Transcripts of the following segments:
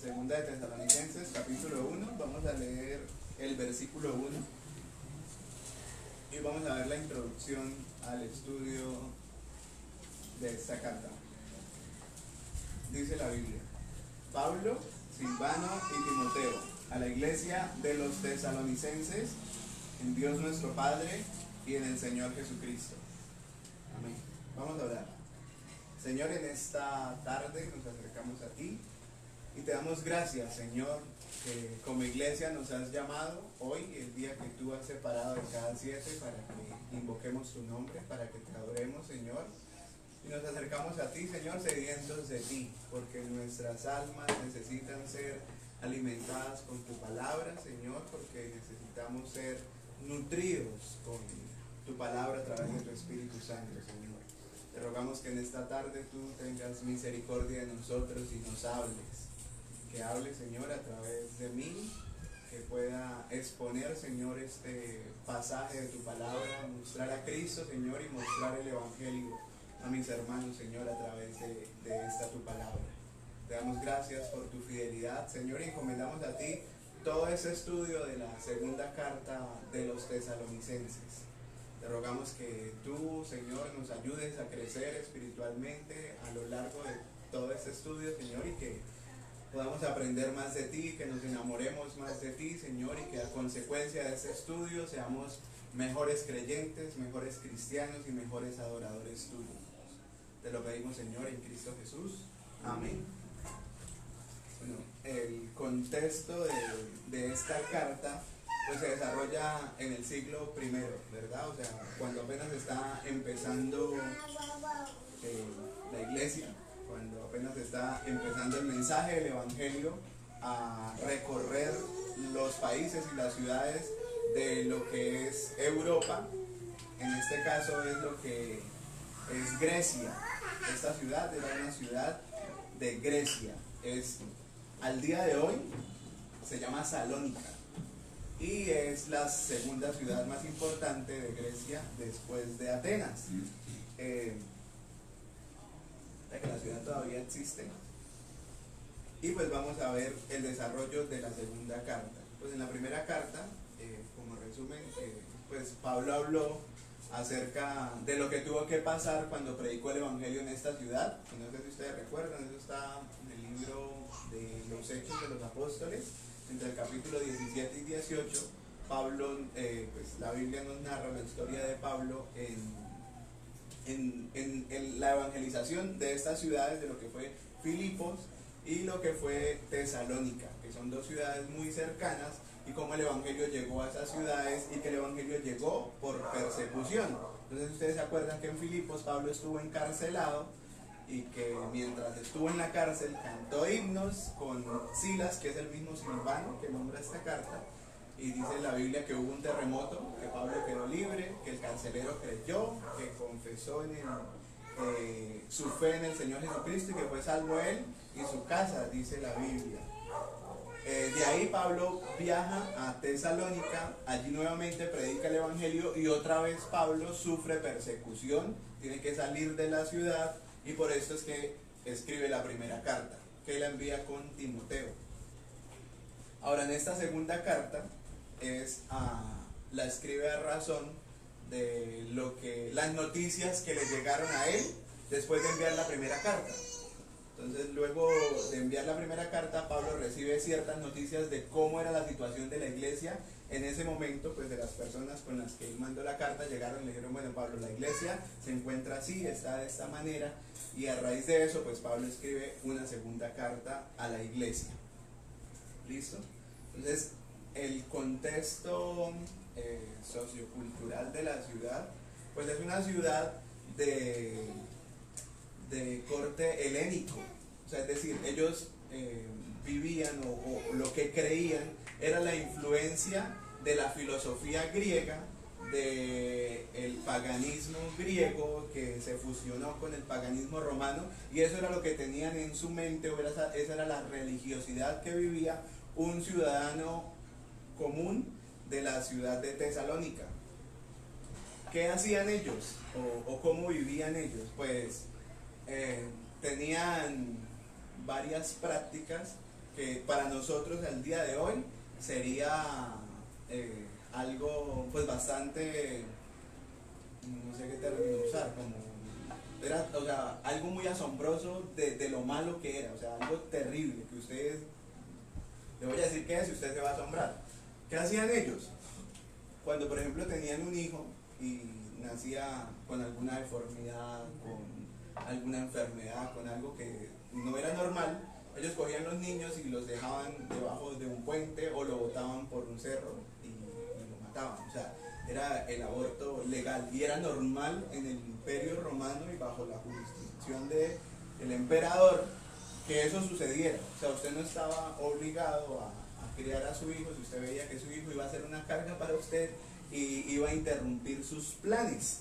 Segunda de Tesalonicenses, capítulo 1. Vamos a leer el versículo 1 y vamos a ver la introducción al estudio de esta carta. Dice la Biblia: Pablo, Silvano y Timoteo, a la iglesia de los tesalonicenses, en Dios nuestro Padre y en el Señor Jesucristo. Amén. Vamos a orar. Señor, en esta tarde nos acercamos a ti y te damos gracias, Señor, que como iglesia nos has llamado hoy, el día que tú has separado de cada 7, para que invoquemos tu nombre, para que te adoremos, Señor. Y nos acercamos a ti, Señor, sedientos de ti, porque nuestras almas necesitan ser alimentadas con tu palabra, Señor, porque necesitamos ser nutridos con tu palabra a través de tu Espíritu Santo, Señor. Te rogamos que en esta tarde tú tengas misericordia de nosotros y nos hables. Que hable, Señor, a través de mí, que pueda exponer, Señor, este pasaje de tu palabra, mostrar a Cristo, Señor, y mostrar el Evangelio a mis hermanos, Señor, a través de esta tu palabra. Te damos gracias por tu fidelidad, Señor, y encomendamos a ti todo ese estudio de la segunda carta de los tesalonicenses. Te rogamos que tú, Señor, nos ayudes a crecer espiritualmente a lo largo de todo este estudio, Señor, y que podamos aprender más de ti, que nos enamoremos más de ti, Señor, y que a consecuencia de este estudio seamos mejores creyentes, mejores cristianos y mejores adoradores tuyos. Te lo pedimos, Señor, en Cristo Jesús. Amén. Bueno, el contexto de esta carta pues se desarrolla en el siglo I, ¿verdad? O sea, cuando apenas está empezando la iglesia, cuando apenas está empezando el mensaje del Evangelio a recorrer los países y las ciudades de lo que es Europa. En este caso es lo que es Grecia. Esta ciudad era una ciudad de Grecia. Al día de hoy se llama Salónica y es la segunda ciudad más importante de Grecia después de Atenas. Que la ciudad todavía existe. Y pues vamos a ver el desarrollo de la segunda carta. Pues en la primera carta, como resumen, pues Pablo habló acerca de lo que tuvo que pasar cuando predicó el Evangelio en esta ciudad. Y no sé si ustedes recuerdan, eso está en el libro de los Hechos de los Apóstoles, entre el capítulo 17 y 18. Pablo, pues la Biblia nos narra la historia de Pablo en la evangelización de estas ciudades, de lo que fue Filipos y lo que fue Tesalónica, que son dos ciudades muy cercanas, y cómo el evangelio llegó a esas ciudades y que el evangelio llegó por persecución. Entonces ustedes se acuerdan que en Filipos Pablo estuvo encarcelado y que mientras estuvo en la cárcel cantó himnos con Silas, que es el mismo Silvano que nombra esta carta. Y dice la Biblia que hubo un terremoto, que Pablo quedó libre, que el carcelero creyó, que confesó su fe en el Señor Jesucristo y que fue salvo él y su casa, dice la Biblia. De ahí Pablo viaja a Tesalónica, allí nuevamente predica el Evangelio y otra vez Pablo sufre persecución, tiene que salir de la ciudad y por esto es que escribe la primera carta, que la envía con Timoteo. Ahora en esta segunda carta la escribe a razón de las noticias que le llegaron a él después de enviar la primera carta. Entonces, luego de enviar la primera carta, Pablo recibe ciertas noticias de cómo era la situación de la iglesia en ese momento. Pues de las personas con las que él mandó la carta llegaron y le dijeron: bueno, Pablo, la iglesia se encuentra así, está de esta manera, y a raíz de eso pues Pablo escribe una segunda carta a la iglesia. ¿Listo? Entonces, el contexto sociocultural de la ciudad pues es una ciudad de corte helénico, o sea, es decir, ellos vivían o lo que creían era la influencia de la filosofía griega, del paganismo griego que se fusionó con el paganismo romano, y eso era lo que tenían en su mente, o esa era la religiosidad que vivía un ciudadano común de la ciudad de Tesalónica. ¿Qué hacían ellos? ¿O cómo vivían ellos? Pues tenían varias prácticas que para nosotros al día de hoy sería algo pues bastante, no sé qué término usar, como era, o sea, algo muy asombroso de lo malo que era, o sea, algo terrible que ustedes, le voy a decir qué es y usted se va a asombrar. ¿Qué hacían ellos? Cuando por ejemplo tenían un hijo y nacía con alguna deformidad, con alguna enfermedad, con algo que no era normal, ellos cogían los niños y los dejaban debajo de un puente o lo botaban por un cerro y lo mataban. O sea, era el aborto legal y era normal en el Imperio Romano y bajo la jurisdicción del emperador que eso sucediera. O sea, usted no estaba obligado a criar a su hijo si usted veía que su hijo iba a ser una carga para usted y iba a interrumpir sus planes.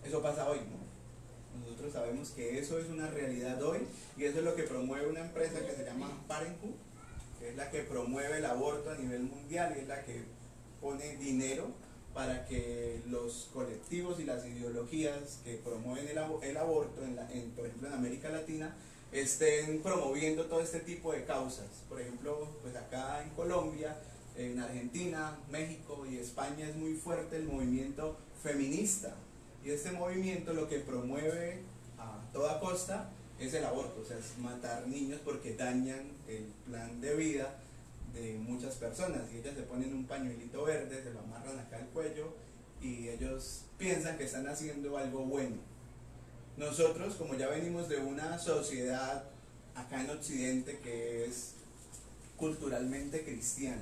Eso pasa hoy, ¿no? Nosotros sabemos que eso es una realidad hoy y eso es lo que promueve una empresa que se llama Parenthood, que es la que promueve el aborto a nivel mundial y es la que pone dinero para que los colectivos y las ideologías que promueven el aborto, por ejemplo en América Latina, estén promoviendo todo este tipo de causas. Por ejemplo, pues acá en Colombia, en Argentina, México y España es muy fuerte el movimiento feminista. Y este movimiento lo que promueve a toda costa es el aborto, o sea, es matar niños porque dañan el plan de vida de muchas personas. Y ellas se ponen un pañuelito verde, se lo amarran acá al cuello y ellos piensan que están haciendo algo bueno. Nosotros, como ya venimos de una sociedad acá en Occidente que es culturalmente cristiana,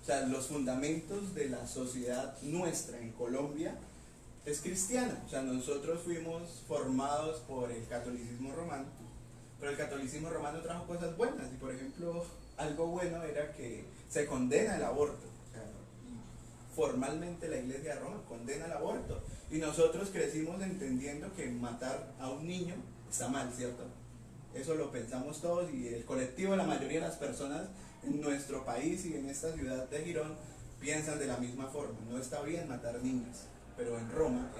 o sea, los fundamentos de la sociedad nuestra en Colombia es cristiana. O sea, nosotros fuimos formados por el catolicismo romano, pero el catolicismo romano trajo cosas buenas y por ejemplo, algo bueno era que se condena el aborto. O sea, formalmente la Iglesia de Roma condena el aborto y nosotros crecimos entendiendo que matar a un niño está mal, ¿cierto? Eso lo pensamos todos y el colectivo, la mayoría de las personas en nuestro país y en esta ciudad de Girón piensan de la misma forma. No está bien matar niños, pero en Roma,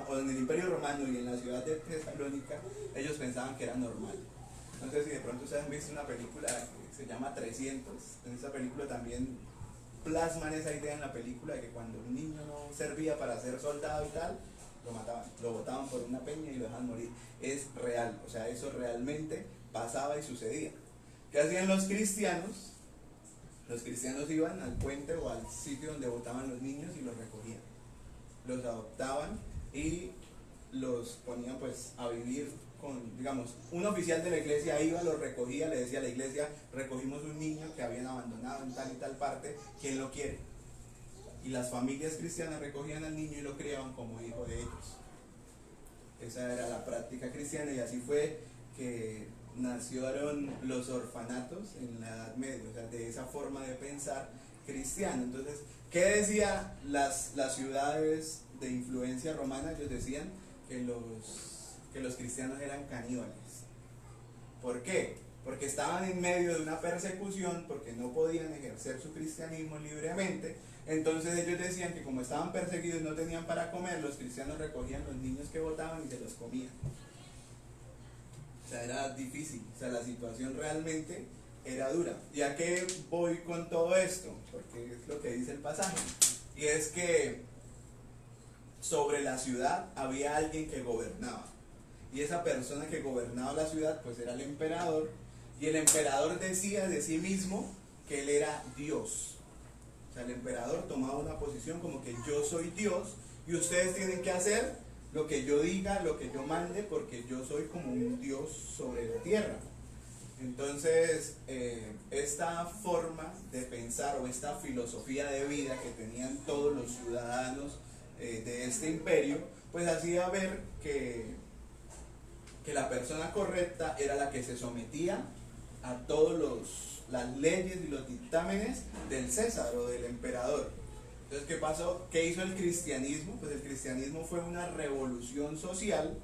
o en el Imperio Romano y en la ciudad de Tesalónica, ellos pensaban que era normal. No sé si de pronto ustedes han visto una película que se llama 300. En esa película también plasman esa idea en la película de que cuando un niño no servía para ser soldado y tal, lo mataban, lo botaban por una peña y lo dejaban morir. Es real, o sea, eso realmente pasaba y sucedía. ¿Qué hacían los cristianos? Los cristianos iban al puente o al sitio donde botaban los niños y los recogían. Los adoptaban y los ponían pues a vivir con, digamos, un oficial de la iglesia iba, los recogía, le decía a la iglesia, recogimos un niño que habían abandonado en tal y tal parte, ¿quién lo quiere? Y las familias cristianas recogían al niño y lo criaban como hijo de ellos. Esa era la práctica cristiana y así fue que nacieron los orfanatos en la Edad Media, o sea, de esa forma de pensar cristiana. Entonces, ¿qué decían las ciudades de influencia romana? Ellos decían que los cristianos eran caníbales. ¿Por qué? Porque estaban en medio de una persecución, porque no podían ejercer su cristianismo libremente. Entonces ellos decían que como estaban perseguidos y no tenían para comer, los cristianos recogían los niños que botaban y se los comían. O sea, era difícil, o sea, la situación realmente era dura. ¿Y a qué voy con todo esto? Porque es lo que dice el pasaje. Y es que sobre la ciudad había alguien que gobernaba. Y esa persona que gobernaba la ciudad, pues era el emperador. Y el emperador decía de sí mismo que él era Dios. O sea, el emperador tomaba una posición como que yo soy Dios y ustedes tienen que hacer lo que yo diga, lo que yo mande, porque yo soy como un Dios sobre la tierra. Entonces, esta forma de pensar o esta filosofía de vida que tenían todos los ciudadanos de este imperio, pues hacía ver que la persona correcta era la que se sometía a todas las leyes y los dictámenes del César o del emperador. Entonces, ¿qué pasó? ¿Qué hizo el cristianismo? Pues el cristianismo fue una revolución social,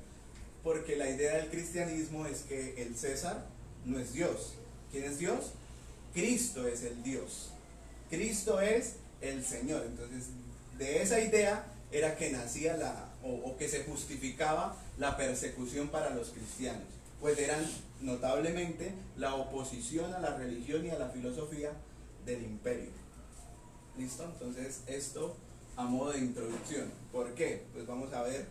porque la idea del cristianismo es que el César no es Dios. ¿Quién es Dios? Cristo es el Dios. Cristo es el Señor. Entonces, de esa idea era que nacía o que se justificaba la persecución para los cristianos. pues eran notablemente la oposición a la religión y a la filosofía del imperio. ¿Listo? Entonces esto a modo de introducción. ¿Por qué? Pues vamos a ver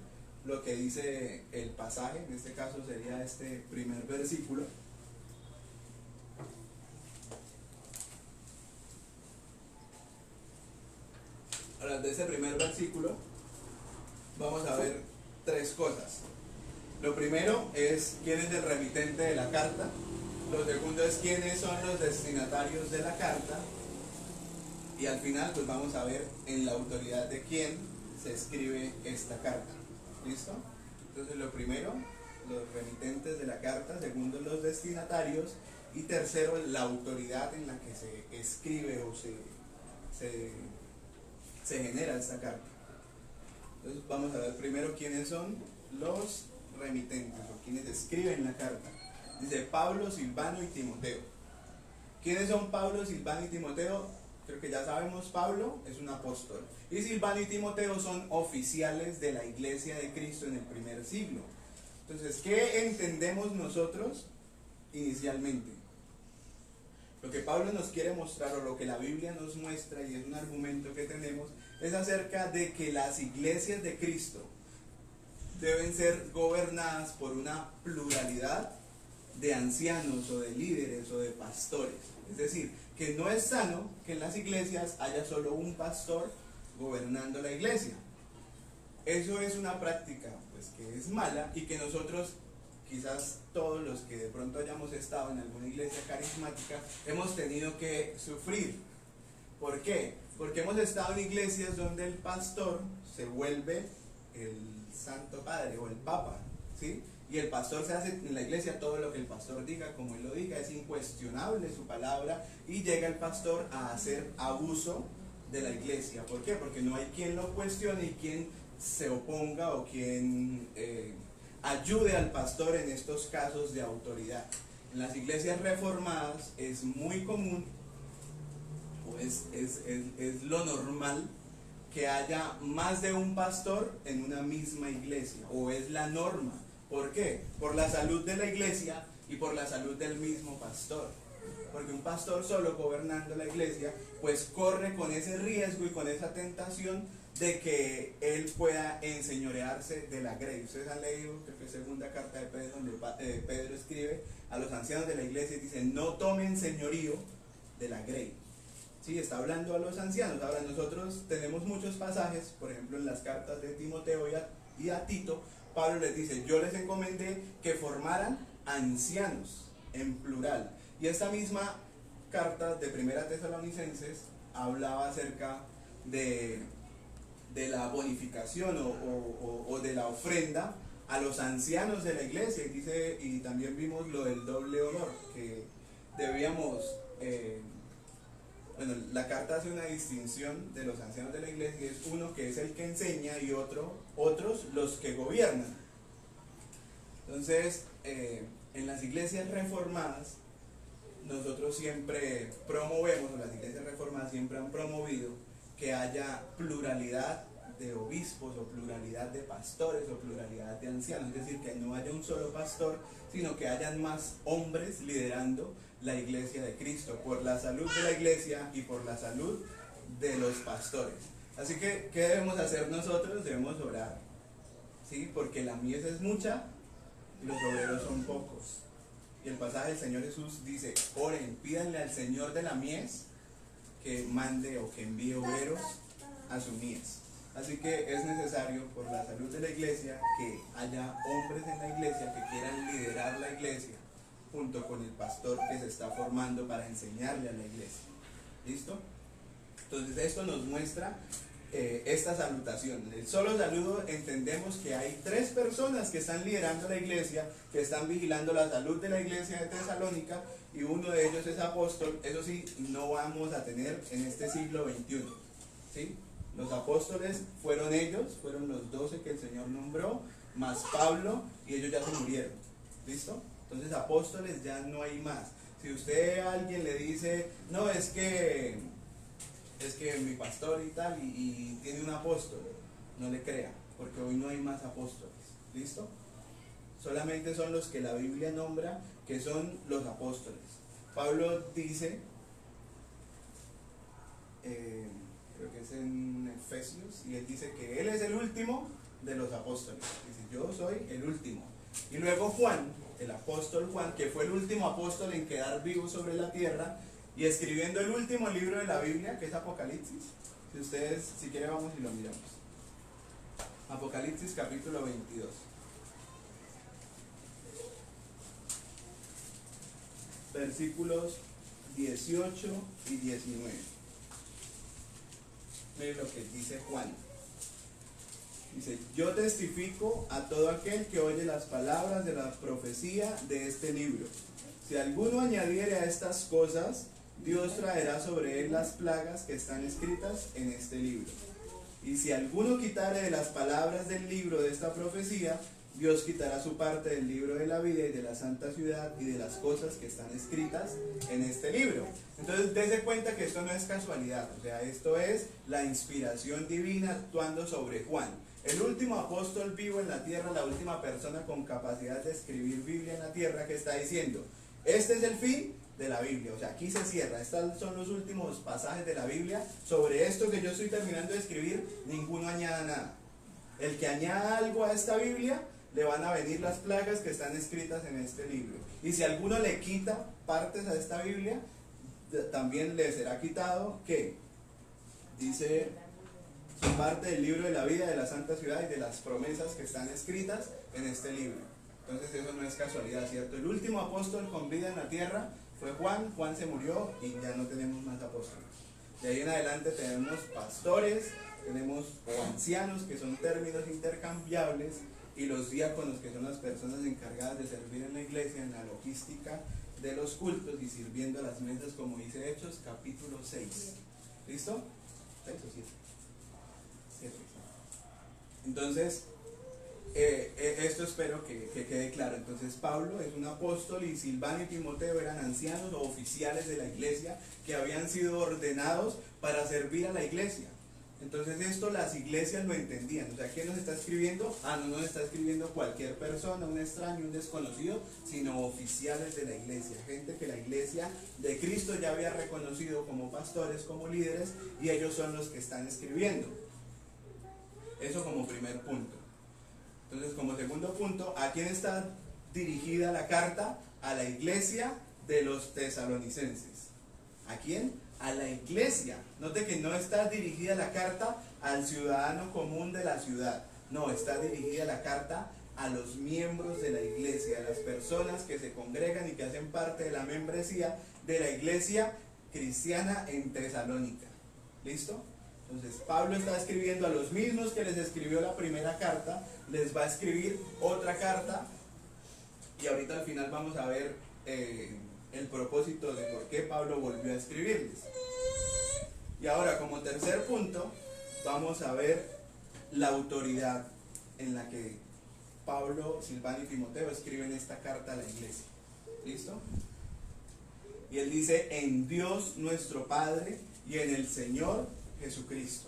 lo que dice el pasaje, en este caso sería este primer versículo. Ahora, de este primer versículo vamos a ver tres cosas. Lo primero es quién es el remitente de la carta. Lo segundo es quiénes son los destinatarios de la carta. Y al final pues vamos a ver en la autoridad de quién se escribe esta carta. ¿Listo? Entonces lo primero, los remitentes de la carta. Segundo, los destinatarios. Y tercero, la autoridad en la que se escribe o se genera esta carta. Entonces vamos a ver primero quiénes son los remitentes o quienes escriben la carta. Dice Pablo, Silvano y Timoteo. ¿Quiénes son Pablo, Silvano y Timoteo? Creo que ya sabemos, Pablo es un apóstol y Silvano y Timoteo son oficiales de la iglesia de Cristo en el primer siglo. Entonces, ¿qué entendemos nosotros inicialmente? Lo que Pablo nos quiere mostrar, o lo que la Biblia nos muestra, y es un argumento que tenemos, es acerca de que las iglesias de Cristo deben ser gobernadas por una pluralidad de ancianos o de líderes o de pastores. Es decir, que no es sano que en las iglesias haya solo un pastor gobernando la iglesia. Eso es una práctica pues que es mala y que nosotros, quizás todos los que de pronto hayamos estado en alguna iglesia carismática, hemos tenido que sufrir. ¿Por qué? Porque hemos estado en iglesias donde el pastor se vuelve el Santo Padre o el Papa, ¿sí? Y el pastor se hace en la iglesia todo lo que el pastor diga, como él lo diga, es incuestionable su palabra, y llega el pastor a hacer abuso de la iglesia. ¿Por qué? Porque no hay quien lo cuestione y quien se oponga o quien ayude al pastor en estos casos de autoridad. En las iglesias reformadas es muy común, o es lo normal, que haya más de un pastor en una misma iglesia, o es la norma. ¿Por qué? Por la salud de la iglesia y por la salud del mismo pastor. Porque un pastor solo gobernando la iglesia, pues corre con ese riesgo y con esa tentación de que él pueda enseñorearse de la grey. Ustedes han leído, creo que es segunda carta de Pedro, donde Pedro escribe a los ancianos de la iglesia y dice, no tomen señorío de la grey. Sí, está hablando a los ancianos. Ahora nosotros tenemos muchos pasajes, por ejemplo en las cartas de Timoteo y a Tito, Pablo les dice, yo les encomendé que formaran ancianos, en plural. Y esta misma carta de Primera Tesalonicenses hablaba acerca de la bonificación o de la ofrenda a los ancianos de la iglesia. Y dice, y también vimos lo del doble honor, que debíamos... Bueno, la carta hace una distinción de los ancianos de la iglesia, y es uno que es el que enseña y otros los que gobiernan. Entonces, en las iglesias reformadas, nosotros siempre promovemos, o las iglesias reformadas siempre han promovido que haya pluralidad de obispos o pluralidad de pastores o pluralidad de ancianos, es decir, que no haya un solo pastor, sino que hayan más hombres liderando la iglesia de Cristo, por la salud de la iglesia y por la salud de los pastores. Así que, ¿qué debemos hacer nosotros? Debemos orar, ¿sí? Porque la mies es mucha y los obreros son pocos. Y el pasaje del Señor Jesús dice, oren, pídanle al Señor de la mies que mande o que envíe obreros a su mies. Así que es necesario, por la salud de la iglesia, que haya hombres en la iglesia que quieran liderar la iglesia junto con el pastor que se está formando para enseñarle a la iglesia. ¿Listo? Entonces esto nos muestra esta salutación. El solo saludo, entendemos que hay tres personas que están liderando la iglesia, que están vigilando la salud de la iglesia de Tesalónica, y uno de ellos es apóstol. Eso sí, no vamos a tener en este siglo XXI, ¿sí? Los apóstoles fueron ellos, fueron los 12 que el Señor nombró, más Pablo, y ellos ya se murieron. ¿Listo? Entonces apóstoles ya no hay más. Si usted a alguien le dice, no, es que mi pastor y tal, y tiene un apóstol, no le crea, porque hoy no hay más apóstoles. ¿Listo? solamente son los que la Biblia nombra que son los apóstoles. Pablo dice, creo que es en Efesios, y él dice que él es el último de los apóstoles. Dice, yo soy el último. Y luego Juan, el apóstol Juan, que fue el último apóstol en quedar vivo sobre la tierra, y escribiendo el último libro de la Biblia, que es Apocalipsis. Si ustedes, si quieren, vamos y lo miramos. Apocalipsis capítulo 22. Versículos 18 y 19. Miren lo que dice Juan. Dice, yo testifico a todo aquel que oye las palabras de la profecía de este libro. Si alguno añadiere a estas cosas, Dios traerá sobre él las plagas que están escritas en este libro. Y si alguno quitare de las palabras del libro de esta profecía, Dios quitará su parte del libro de la vida y de la santa ciudad y de las cosas que están escritas en este libro. Entonces, dése cuenta que esto no es casualidad, o sea, esto es la inspiración divina actuando sobre Juan. El último apóstol vivo en la tierra, la última persona con capacidad de escribir Biblia en la tierra, que está diciendo, este es el fin de la Biblia, o sea, aquí se cierra, estos son los últimos pasajes de la Biblia, sobre esto que yo estoy terminando de escribir, ninguno añada nada. El que añada algo a esta Biblia, le van a venir las plagas que están escritas en este libro. Y si alguno le quita partes a esta Biblia, también le será quitado, ¿qué? Dice, su parte del libro de la vida, de la santa ciudad y de las promesas que están escritas en este libro. Entonces eso no es casualidad, ¿cierto? El último apóstol con vida en la tierra fue Juan. Juan se murió y ya no tenemos más apóstoles. De ahí en adelante tenemos pastores, tenemos o ancianos, que son términos intercambiables, y los diáconos, que son las personas encargadas de servir en la iglesia, en la logística de los cultos y sirviendo a las mesas, como dice Hechos, capítulo 6. ¿Listo? 6 o 7. 7. Entonces, esto espero que quede claro. Entonces, Pablo es un apóstol y Silvano y Timoteo eran ancianos o oficiales de la iglesia que habían sido ordenados para servir a la iglesia. Entonces esto las iglesias lo entendían. O sea, ¿quién nos está escribiendo? No nos está escribiendo cualquier persona, un extraño, un desconocido, sino oficiales de la iglesia, gente que la iglesia de Cristo ya había reconocido como pastores, como líderes, y ellos son los que están escribiendo. Eso como primer punto. Entonces, como segundo punto, ¿a quién está dirigida la carta? A la iglesia de los tesalonicenses. ¿A quién? A la iglesia. Note que no está dirigida la carta al ciudadano común de la ciudad. No, está dirigida la carta a los miembros de la iglesia, a las personas que se congregan y que hacen parte de la membresía de la iglesia cristiana en Tesalónica. ¿Listo? Entonces, Pablo está escribiendo a los mismos que les escribió la primera carta, les va a escribir otra carta, y ahorita al final vamos a ver el propósito de por qué Pablo volvió a escribirles. Y ahora, como tercer punto, vamos a ver la autoridad en la que Pablo, Silvano y Timoteo escriben esta carta a la iglesia. ¿Listo? Y él dice, en Dios nuestro Padre y en el Señor Jesucristo.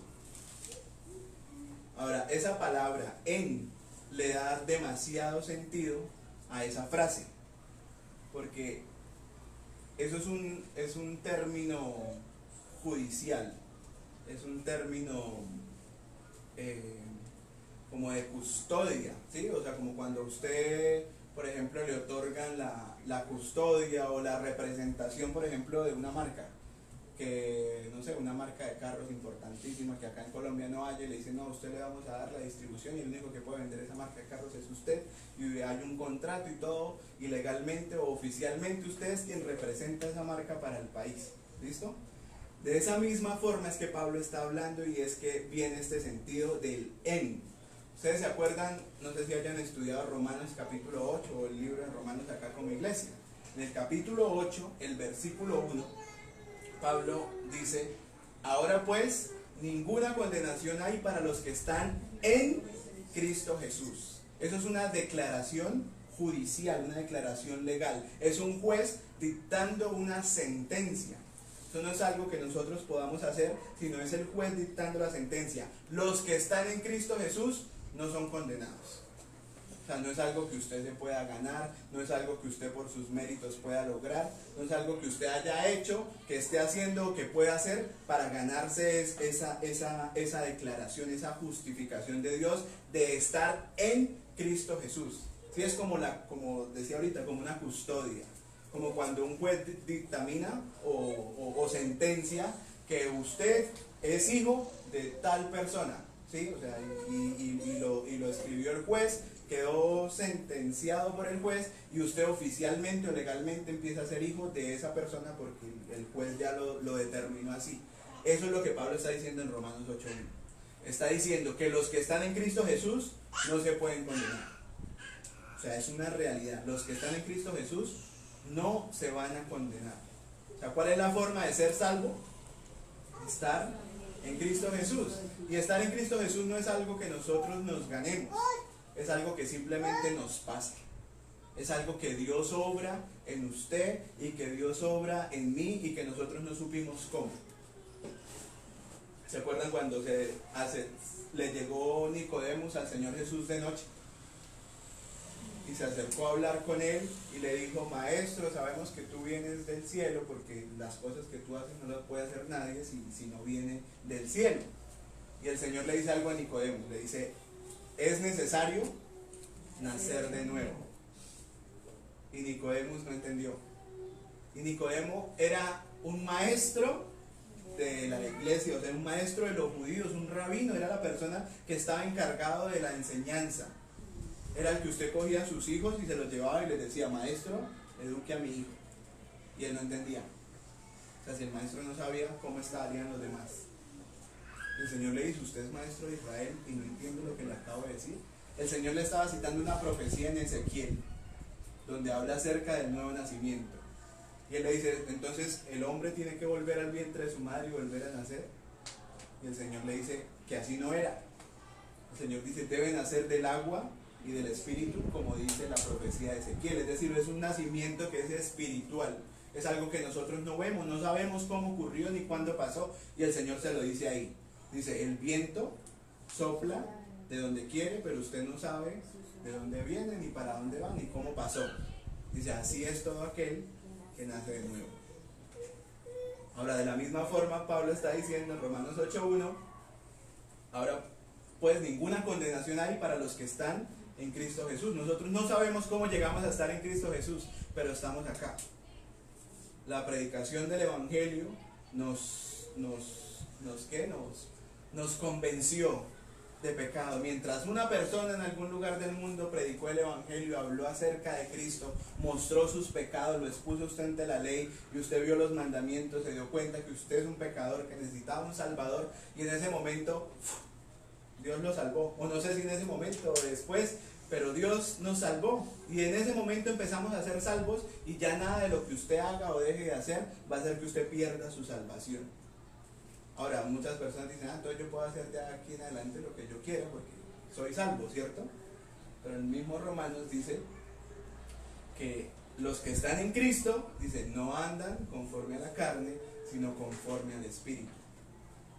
Ahora, esa palabra en le da demasiado sentido a esa frase, porque eso es un término judicial, es un término como de custodia, ¿sí? O sea, como cuando usted, por ejemplo, le otorgan la custodia o la representación, por ejemplo, de una marca, que, no sé, una marca de carros importantísima que acá en Colombia no hay, y le dicen, no, a usted le vamos a dar la distribución y el único que puede vender esa marca de carros es usted, y hay un contrato y todo, y legalmente o oficialmente usted es quien representa esa marca para el país. ¿Listo? De esa misma forma es que Pablo está hablando, y es que viene este sentido del en. Ustedes se acuerdan, no sé si hayan estudiado Romanos capítulo 8 o el libro de Romanos acá como iglesia. En el capítulo 8, el versículo 1, Pablo dice, ahora pues, ninguna condenación hay para los que están en Cristo Jesús. Eso es una declaración judicial, una declaración legal. Es un juez dictando una sentencia. Eso no es algo que nosotros podamos hacer, sino es el juez dictando la sentencia. Los que están en Cristo Jesús no son condenados. O sea, no es algo que usted se pueda ganar, no es algo que usted por sus méritos pueda lograr, no es algo que usted haya hecho, que esté haciendo o que pueda hacer para ganarse esa declaración, esa justificación de Dios de estar en Cristo Jesús. Sí, es como decía ahorita, como una custodia, como cuando un juez dictamina o sentencia que usted es hijo de tal persona, ¿sí? O sea, y lo escribió el juez, quedó sentenciado por el juez y usted oficialmente o legalmente empieza a ser hijo de esa persona porque el juez ya lo determinó así. Eso es lo que Pablo está diciendo en Romanos 8:1. Está diciendo que los que están en Cristo Jesús no se pueden condenar. O sea, es una realidad. Los que están en Cristo Jesús no se van a condenar. O sea, ¿cuál es la forma de ser salvo? Estar en Cristo Jesús. Y estar en Cristo Jesús no es algo que nosotros nos ganemos, es algo que simplemente nos pasa. Es algo que Dios obra en usted y que Dios obra en mí y que nosotros no supimos cómo. ¿Se acuerdan cuando le llegó Nicodemos al Señor Jesús de noche? Y se acercó a hablar con él y le dijo: maestro, sabemos que tú vienes del cielo, porque las cosas que tú haces no las puede hacer nadie si no viene del cielo. Y el Señor le dice algo a Nicodemo, le dice: es necesario nacer de nuevo. Y Nicodemo no entendió. Y Nicodemo era un maestro de la iglesia, o sea, un maestro de los judíos, un rabino, era la persona que estaba encargado de la enseñanza. Era el que usted cogía a sus hijos y se los llevaba y les decía: maestro, eduque a mi hijo. Y él no entendía. O sea, si el maestro no sabía, ¿cómo estarían los demás? El Señor le dice: usted es maestro de Israel y no entiende lo que le acabo de decir. El Señor le estaba citando una profecía en Ezequiel, donde habla acerca del nuevo nacimiento. Y él le dice: entonces el hombre tiene que volver al vientre de su madre y volver a nacer. Y el Señor le dice que así no era. El Señor dice: debe nacer del agua y del espíritu, como dice la profecía de Ezequiel. Es decir, es un nacimiento que es espiritual. Es algo que nosotros no vemos, no sabemos cómo ocurrió ni cuándo pasó. Y el Señor se lo dice ahí. Dice: el viento sopla de donde quiere, pero usted no sabe de dónde viene, ni para dónde va, ni cómo pasó. Dice: así es todo aquel que nace de nuevo. Ahora, de la misma forma, Pablo está diciendo en Romanos 8:1, ahora pues ninguna condenación hay para los que están en Cristo Jesús. Nos no sabemos cómo llegamos a estar en Cristo Jesús, pero estamos acá. La predicación del Evangelio nos convenció de pecado. Mientras una persona en algún lugar del mundo predicó el Evangelio, habló acerca de Cristo, mostró sus pecados, lo expuso usted ante la ley y usted vio los mandamientos, se dio cuenta que usted es un pecador, que necesitaba un Salvador, y en ese momento Dios lo salvó. O no sé si en ese momento o después, pero Dios nos salvó. Y en ese momento empezamos a ser salvos y ya nada de lo que usted haga o deje de hacer va a hacer que usted pierda su salvación. Ahora, muchas personas dicen: entonces yo puedo hacer de aquí en adelante lo que yo quiera porque soy salvo, ¿cierto? Pero el mismo Romanos dice que los que están en Cristo, dice, no andan conforme a la carne, sino conforme al Espíritu.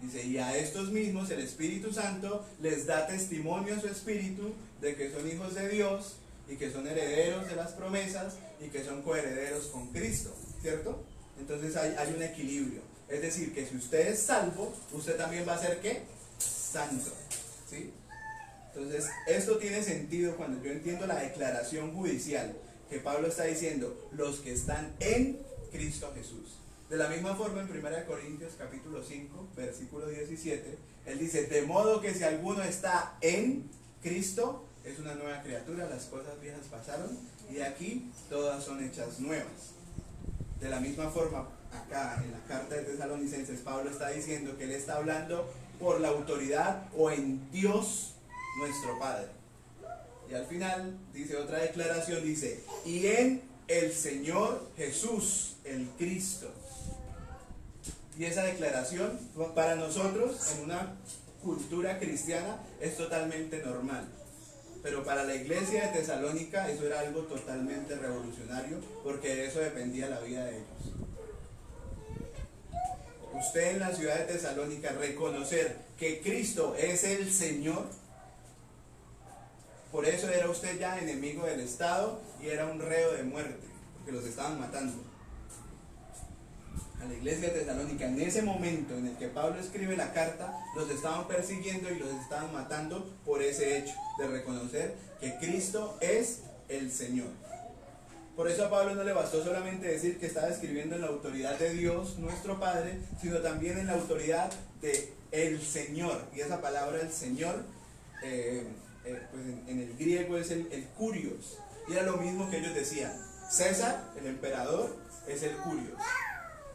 Dice: y a estos mismos el Espíritu Santo les da testimonio a su espíritu de que son hijos de Dios y que son herederos de las promesas y que son coherederos con Cristo, ¿cierto? Entonces hay un equilibrio. Es decir, que si usted es salvo, usted también va a ser ¿qué? Santo, ¿sí? Entonces, esto tiene sentido cuando yo entiendo la declaración judicial que Pablo está diciendo: los que están en Cristo Jesús. De la misma forma, en 1 Corintios capítulo 5, versículo 17, él dice: de modo que si alguno está en Cristo, es una nueva criatura, las cosas viejas pasaron y aquí todas son hechas nuevas. De la misma forma, acá en la carta de Tesalonicenses, Pablo está diciendo que él está hablando por la autoridad o en Dios nuestro Padre. Y al final dice otra declaración, dice: y en el Señor Jesús, el Cristo. Y esa declaración para nosotros en una cultura cristiana es totalmente normal. Pero para la iglesia de Tesalónica eso era algo totalmente revolucionario, porque de eso dependía la vida de ellos. Usted en la ciudad de Tesalónica reconocer que Cristo es el Señor, Por eso era usted ya enemigo del Estado y era un reo de muerte, porque los estaban matando. A la iglesia de Tesalónica, en ese momento en el que Pablo escribe la carta, los estaban persiguiendo y los estaban matando por ese hecho de reconocer que Cristo es el Señor. Por eso a Pablo no le bastó solamente decir que estaba escribiendo en la autoridad de Dios, nuestro Padre, sino también en la autoridad de el Señor. Y esa palabra, el Señor, pues en el griego es el Kurios. Y era lo mismo que ellos decían. César, el emperador, es el Kurios.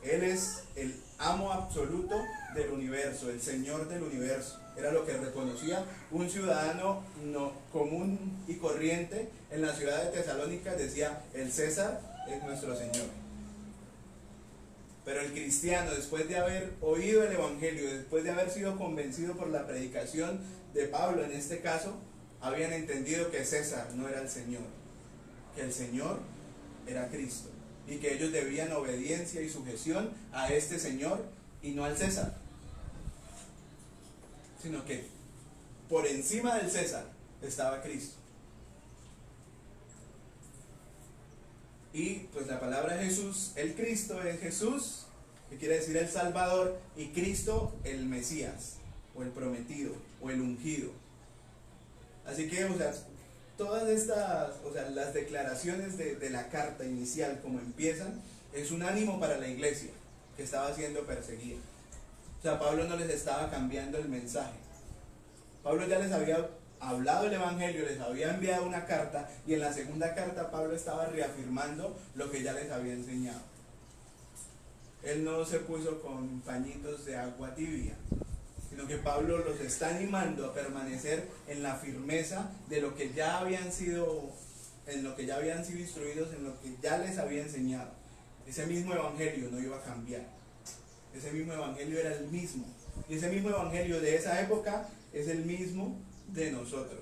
Él es el amo absoluto del universo, el Señor del universo. Era lo que reconocía un ciudadano común y corriente en la ciudad de Tesalónica. Decía, el César es nuestro Señor. Pero el cristiano, después de haber oído el Evangelio, después de haber sido convencido por la predicación de Pablo en este caso, habían entendido que César no era el Señor, que el Señor era Cristo, y que ellos debían obediencia y sujeción a este Señor y no al César, sino que por encima del César estaba Cristo. Y pues la palabra Jesús, el Cristo es Jesús, que quiere decir el Salvador, y Cristo el Mesías, o el prometido, o el ungido. Así que, todas estas, las declaraciones de la carta inicial, como empiezan, es un ánimo para la iglesia que estaba siendo perseguida. Pablo no les estaba cambiando el mensaje. Pablo ya les había hablado el Evangelio, les había enviado una carta, y en la segunda carta Pablo estaba reafirmando lo que ya les había enseñado. Él no se puso con pañitos de agua tibia, sino que Pablo los está animando a permanecer en la firmeza de lo que ya habían sido, en lo que ya habían sido instruidos, en lo que ya les había enseñado. Ese mismo Evangelio no iba a cambiar. Ese mismo Evangelio era el mismo. Y ese mismo Evangelio de esa época es el mismo de nosotros.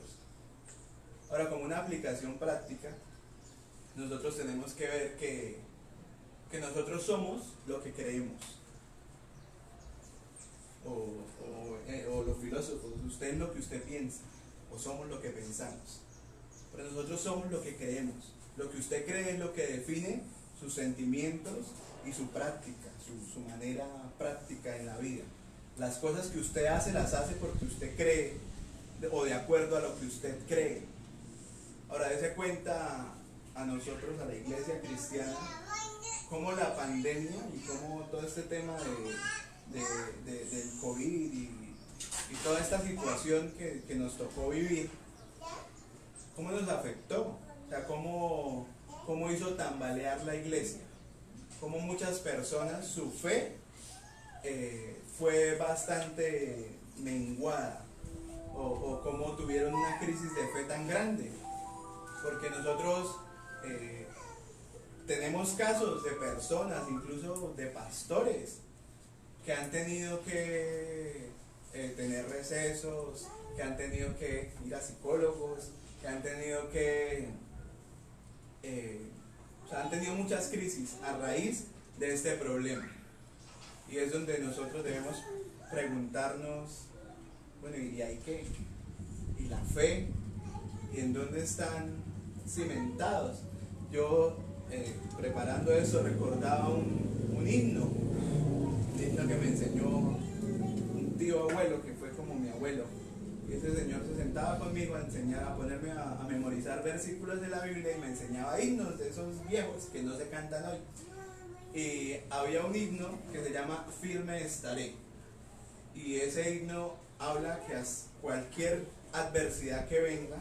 Ahora, como una aplicación práctica, nosotros tenemos que ver que nosotros somos lo que creemos. O los filósofos, usted es lo que usted piensa, o somos lo que pensamos. Pero nosotros somos lo que creemos. Lo que usted cree es lo que define sus sentimientos y su práctica, su manera práctica en la vida. Las cosas que usted hace, las hace porque usted cree, o de acuerdo a lo que usted cree. Ahora, dése cuenta a nosotros, a la iglesia cristiana, cómo la pandemia y cómo todo este tema del COVID y toda esta situación que nos tocó vivir, cómo nos afectó, cómo hizo tambalear la iglesia, cómo muchas personas, su fe fue bastante menguada, o cómo tuvieron una crisis de fe tan grande, porque nosotros tenemos casos de personas, incluso de pastores, que han tenido que tener recesos, que han tenido que ir a psicólogos, que han tenido que han tenido muchas crisis a raíz de este problema. Y es donde nosotros debemos preguntarnos, bueno, ¿y hay qué? ¿Y la fe? ¿Y en dónde están cimentados? Yo, preparando eso, recordaba un himno que me enseñó un tío abuelo, que fue como mi abuelo. Y ese señor se sentaba conmigo a enseñar, a ponerme a memorizar versículos de la Biblia, y me enseñaba himnos de esos viejos que no se cantan hoy. Y había un himno que se llama Firme estaré. Y ese himno habla que cualquier adversidad que venga,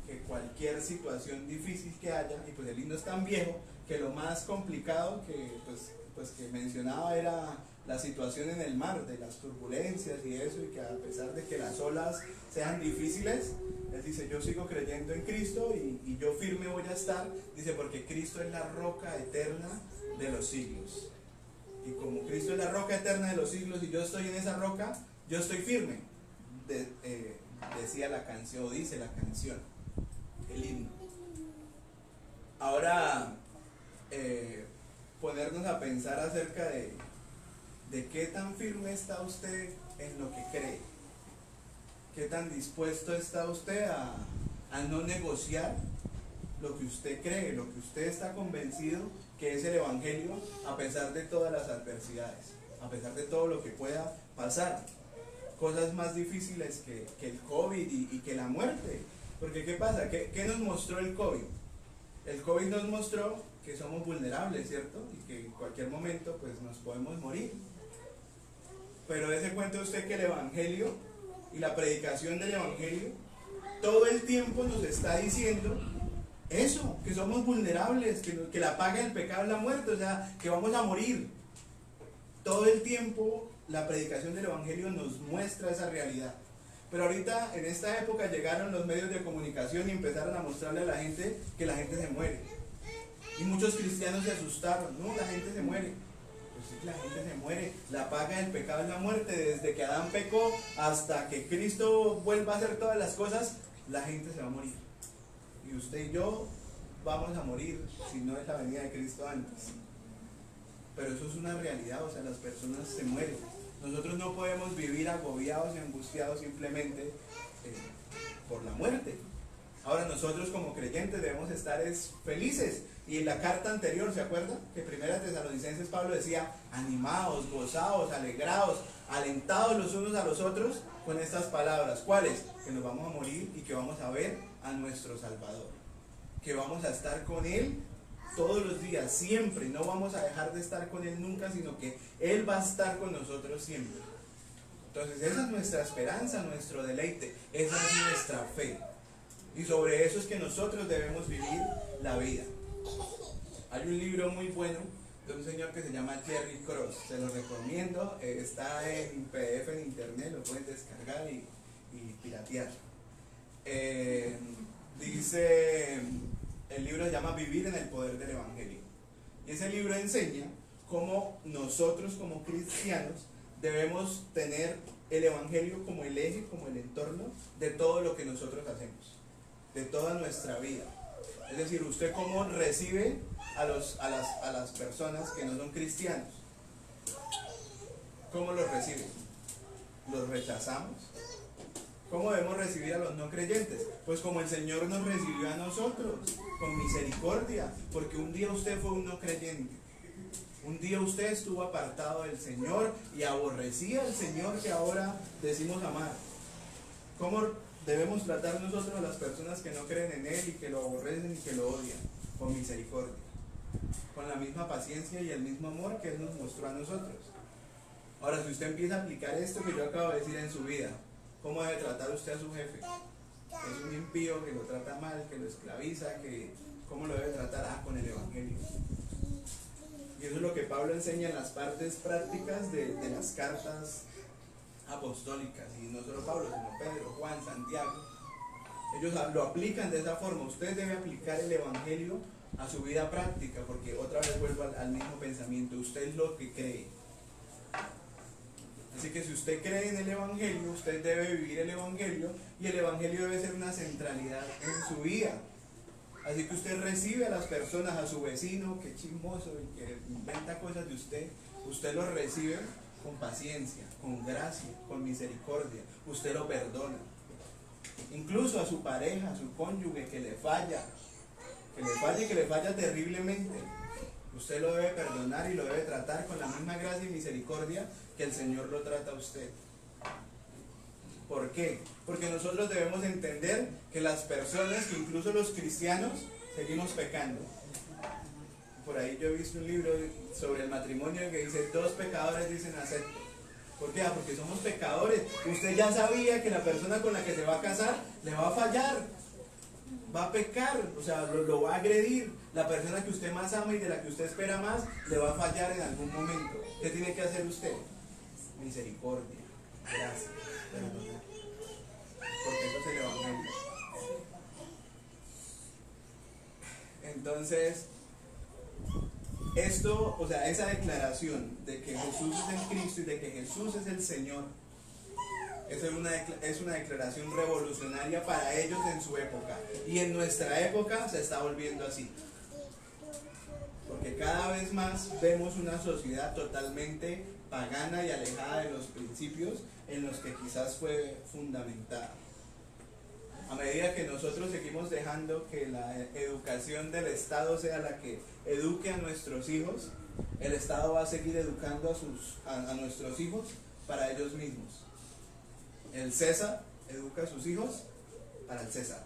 que cualquier situación difícil que haya, y pues el himno es tan viejo que lo más complicado que mencionaba era la situación en el mar, de las turbulencias y eso, y que a pesar de que las olas sean difíciles, él dice, yo sigo creyendo en Cristo y yo firme voy a estar, dice, porque Cristo es la roca eterna de los siglos. Y como Cristo es la roca eterna de los siglos y yo estoy en esa roca, yo estoy firme, decía la canción, o dice la canción, el himno. Ahora, ponernos a pensar acerca de qué tan firme está usted en lo que cree, qué tan dispuesto está usted a no negociar lo que usted cree, lo que usted está convencido que es el Evangelio, a pesar de todas las adversidades, a pesar de todo lo que pueda pasar. Cosas más difíciles que el COVID y que la muerte. Porque ¿qué pasa? ¿Qué nos mostró el COVID? El COVID nos mostró que somos vulnerables, ¿cierto? Y que en cualquier momento pues nos podemos morir. Pero dése cuenta usted que el Evangelio y la predicación del Evangelio todo el tiempo nos está diciendo eso, que somos vulnerables, que la paga del pecado es la muerte, o sea, que vamos a morir. Todo el tiempo la predicación del Evangelio nos muestra esa realidad. Pero ahorita, en esta época, llegaron los medios de comunicación y empezaron a mostrarle a la gente que la gente se muere. Y muchos cristianos se asustaron, no, la gente se muere. Pues sí, la gente se muere. La paga del pecado es la muerte. Desde que Adán pecó hasta que Cristo vuelva a hacer todas las cosas, la gente se va a morir. Y usted y yo vamos a morir si no es la venida de Cristo antes. Pero eso es una realidad, o sea, las personas se mueren. Nosotros no podemos vivir agobiados y angustiados simplemente por la muerte. Ahora nosotros como creyentes debemos estar felices. Y en la carta anterior, ¿se acuerda? Que Primera Tesalonicenses Pablo decía, animaos, gozaos, alegraos, alentados los unos a los otros con estas palabras. ¿Cuáles? Que nos vamos a morir y que vamos a ver a nuestro Salvador. Que vamos a estar con Él todos los días, siempre. No vamos a dejar de estar con Él nunca, sino que Él va a estar con nosotros siempre. Entonces esa es nuestra esperanza, nuestro deleite, esa es nuestra fe. Y sobre eso es que nosotros debemos vivir la vida. Hay un libro muy bueno de un señor que se llama Jerry Cross, se lo recomiendo, está en PDF en internet, lo pueden descargar y piratear. Dice, el libro se llama Vivir en el Poder del Evangelio. Y ese libro enseña cómo nosotros como cristianos debemos tener el Evangelio como el eje, como el entorno de todo lo que nosotros hacemos, de toda nuestra vida. Es decir, usted cómo recibe a las personas que no son cristianos. ¿Cómo los recibe? ¿Los rechazamos? ¿Cómo debemos recibir a los no creyentes? Pues como el Señor nos recibió a nosotros, con misericordia, porque un día usted fue un no creyente. Un día usted estuvo apartado del Señor y aborrecía al Señor que ahora decimos amar. ¿Cómo debemos tratar nosotros a las personas que no creen en Él y que lo aborrecen y que lo odian? Con misericordia, con la misma paciencia y el mismo amor que Él nos mostró a nosotros. Ahora, si usted empieza a aplicar esto que yo acabo de decir en su vida, ¿cómo debe tratar usted a su jefe? Es un impío que lo trata mal, que lo esclaviza, ¿cómo lo debe tratar? Con el Evangelio. Y eso es lo que Pablo enseña en las partes prácticas de las cartas apostólicas. Y no solo Pablo, sino Pedro, Juan, Santiago. Ellos lo aplican de esa forma. Usted debe aplicar el Evangelio a su vida práctica, porque otra vez vuelvo al mismo pensamiento. Usted es lo que cree. Así que si usted cree en el Evangelio, usted debe vivir el Evangelio, y el Evangelio debe ser una centralidad en su vida. Así que usted recibe a las personas, a su vecino, que chismoso y que inventa cosas de usted los recibe con paciencia, con gracia, con misericordia. Usted lo perdona. Incluso a su pareja, a su cónyuge que le falla y que le falla terriblemente. Usted lo debe perdonar y lo debe tratar con la misma gracia y misericordia que el Señor lo trata a usted. ¿Por qué? Porque nosotros debemos entender que las personas, que incluso los cristianos, seguimos pecando. Por ahí yo he visto un libro sobre el matrimonio que dice, 2 pecadores dicen acepto. ¿Por qué? Porque somos pecadores. Usted ya sabía que la persona con la que se va a casar le va a fallar, va a pecar, o sea, lo va a agredir. La persona que usted más ama y de la que usted espera más, le va a fallar en algún momento. ¿Qué tiene que hacer usted? Misericordia, gracia, perdonar. Porque eso es el Evangelio. Entonces, esto, o sea, esa declaración de que Jesús es el Cristo y de que Jesús es el Señor, es una declaración revolucionaria para ellos en su época. Y en nuestra época se está volviendo así. Porque cada vez más vemos una sociedad totalmente pagana y alejada de los principios en los que quizás fue fundamentada. A medida que nosotros seguimos dejando que la educación del Estado sea la que eduque a nuestros hijos, el Estado va a seguir educando a nuestros hijos para ellos mismos. El César educa a sus hijos para el César,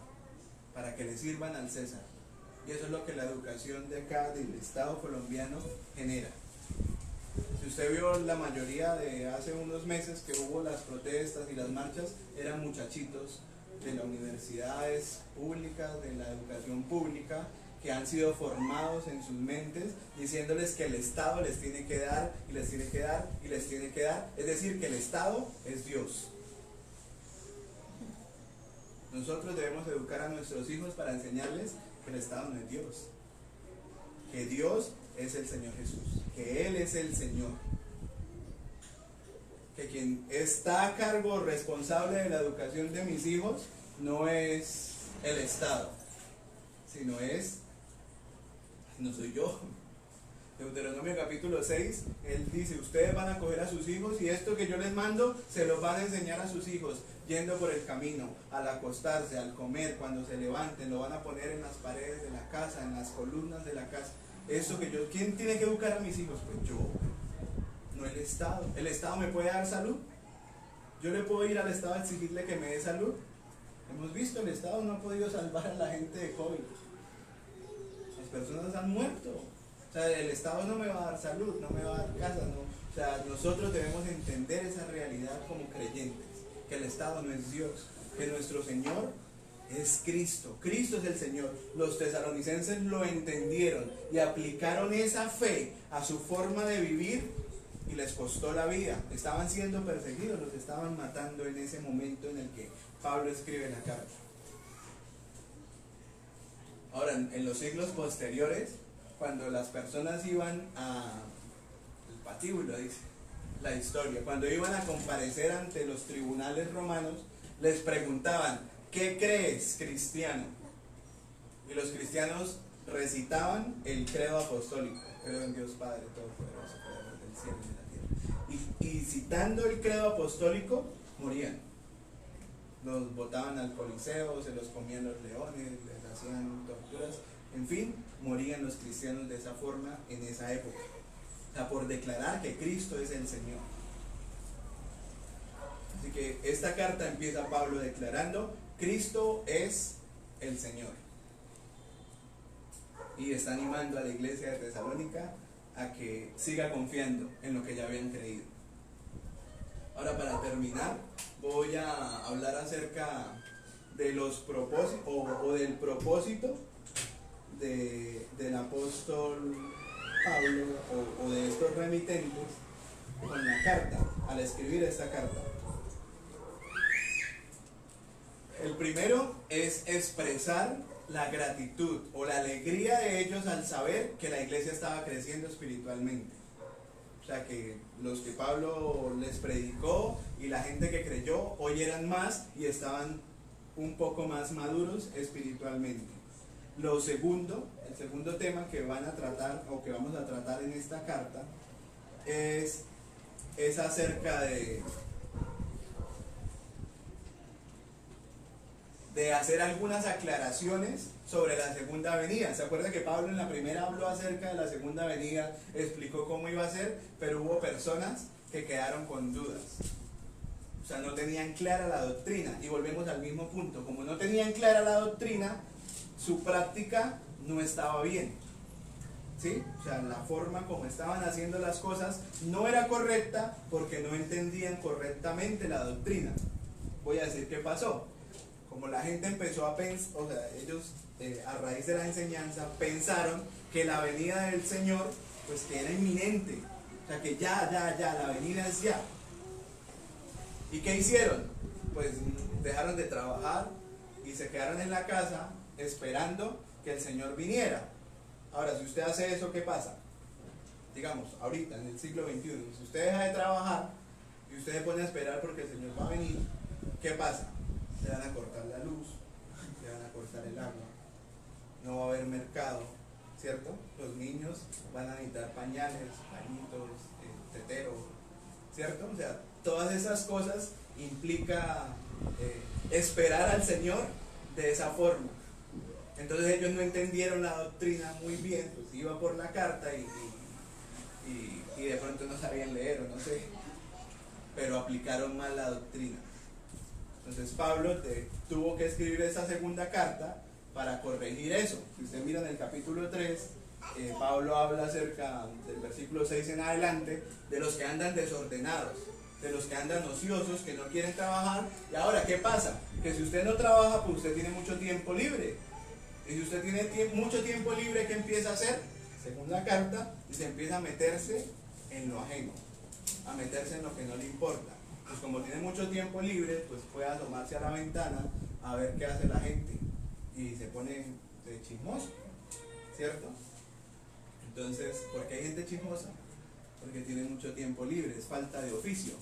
para que le sirvan al César. Y eso es lo que la educación de acá, del Estado colombiano, genera. Si usted vio la mayoría de hace unos meses que hubo las protestas y las marchas, eran muchachitos de las universidades públicas, de la educación pública, que han sido formados en sus mentes, diciéndoles que el Estado les tiene que dar, y les tiene que dar, y les tiene que dar. Es decir, que el Estado es Dios. Nosotros debemos educar a nuestros hijos para enseñarles que el Estado no es Dios, que Dios es el Señor Jesús, que Él es el Señor, que quien está a cargo responsable de la educación de mis hijos no es el Estado, sino no soy yo. Deuteronomio capítulo 6, Él dice, ustedes van a coger a sus hijos y esto que yo les mando se los van a enseñar a sus hijos, yendo por el camino, al acostarse, al comer, cuando se levanten, lo van a poner en las paredes de la casa, en las columnas de la casa. Eso que yo, ¿quién tiene que educar a mis hijos? Pues yo, no el Estado. ¿El Estado me puede dar salud? ¿Yo le puedo ir al Estado a exigirle que me dé salud? Hemos visto, el Estado no ha podido salvar a la gente de COVID. Las personas han muerto. O sea, el Estado no me va a dar salud, no me va a dar casa, no. O sea, nosotros debemos entender esa realidad como creyentes, que el Estado no es Dios, que nuestro Señor es Cristo. Cristo es el Señor. Los tesalonicenses lo entendieron y aplicaron esa fe a su forma de vivir y les costó la vida. Estaban siendo perseguidos, los estaban matando en ese momento en el que Pablo escribe la carta. Ahora, en los siglos posteriores, cuando las personas iban el patíbulo, dice la historia, cuando iban a comparecer ante los tribunales romanos, les preguntaban, ¿qué crees, cristiano? Y los cristianos recitaban el credo apostólico: creo en Dios Padre Todopoderoso, Creador del cielo y de la tierra. Y citando el credo apostólico, morían. Los botaban al Coliseo, se los comían los leones, les hacían torturas, en fin, morían los cristianos de esa forma en esa época. O sea, por declarar que Cristo es el Señor. Así que esta carta empieza Pablo declarando, Cristo es el Señor. Y está animando a la iglesia de Tesalónica a que siga confiando en lo que ya habían creído. Ahora, para terminar, voy a hablar acerca de los propósitos o del propósito del apóstol Pablo o de estos remitentes con la carta, al escribir esta carta. El primero es expresar la gratitud o la alegría de ellos al saber que la iglesia estaba creciendo espiritualmente. O sea, que los que Pablo les predicó y la gente que creyó hoy eran más y estaban un poco más maduros espiritualmente. El segundo tema que van a tratar o que vamos a tratar en esta carta es acerca de hacer algunas aclaraciones sobre la segunda venida. ¿Se acuerda que Pablo en la primera habló acerca de la segunda venida, explicó cómo iba a ser, pero hubo personas que quedaron con dudas? O sea, no tenían clara la doctrina. Y volvemos al mismo punto. Como no tenían clara la doctrina, su práctica no estaba bien. ¿Sí? O sea, la forma como estaban haciendo las cosas no era correcta porque no entendían correctamente la doctrina. Voy a decir qué pasó. Como la gente empezó a pensar, o sea, ellos a raíz de la enseñanza pensaron que la venida del Señor, pues que era inminente. O sea, que ya, la venida es ya. ¿Y qué hicieron? Pues dejaron de trabajar y se quedaron en la casa esperando que el Señor viniera. Ahora, si usted hace eso, ¿qué pasa? Digamos, ahorita, en el siglo XXI, si usted deja de trabajar y usted se pone a esperar porque el Señor va a venir, ¿qué pasa? Le van a cortar la luz, le van a cortar el agua, no va a haber mercado, ¿cierto? Los niños van a necesitar pañales, pañitos, teteros, ¿cierto? O sea, todas esas cosas implica esperar al Señor de esa forma. Entonces ellos no entendieron la doctrina muy bien, pues iba por la carta y de pronto no sabían leer o no sé, pero aplicaron mal la doctrina. Entonces Pablo tuvo que escribir esa segunda carta para corregir eso. Si usted mira en el capítulo 3, Pablo habla acerca del versículo 6 en adelante de los que andan desordenados, de los que andan ociosos, que no quieren trabajar. Y ahora, ¿qué pasa? Que si usted no trabaja, pues usted tiene mucho tiempo libre. Y si usted tiene mucho tiempo libre, ¿qué empieza a hacer? Según la carta, y se empieza a meterse en lo ajeno, a meterse en lo que no le importa. Pues como tiene mucho tiempo libre, pues puede asomarse a la ventana a ver qué hace la gente y se pone de chismoso, ¿cierto? Entonces, ¿por qué hay gente chismosa? Porque tiene mucho tiempo libre, es falta de oficio.